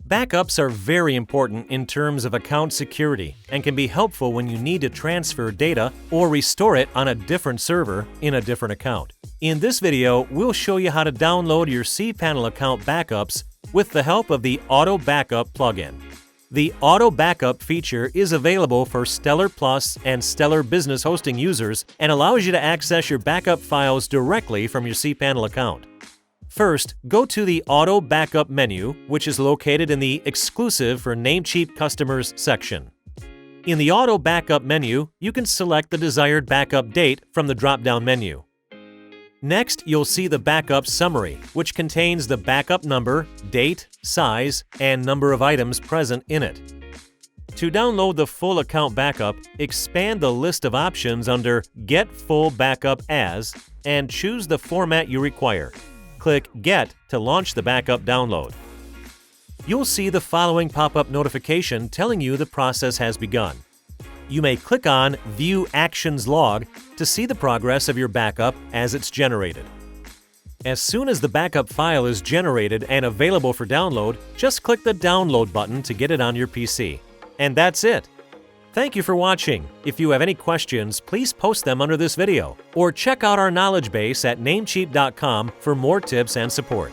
Backups are very important in terms of account security and can be helpful when you need to transfer data or restore it on a different server in a different account. In this video, we'll show you how to download your cPanel account backups with the help of the AutoBackup plugin. The AutoBackup feature is available for Stellar Plus and Stellar Business Hosting users and allows you to access your backup files directly from your cPanel account. First, go to the AutoBackup menu, which is located in the Exclusive for Namecheap Customers section. In the AutoBackup menu, you can select the desired backup date from the drop-down menu. Next, you'll see the backup summary, which contains the backup number, date, size, and number of items present in it. To download the full account backup, expand the list of options under Get Full Backup As and choose the format you require. Click Get to launch the backup download. You'll see the following pop-up notification telling you the process has begun. You may click on View Actions Log to see the progress of your backup as it's generated. As soon as the backup file is generated and available for download, just click the Download button to get it on your PC. And that's it! Thank you for watching. If you have any questions, please post them under this video, or check out our knowledge base at Namecheap.com for more tips and support.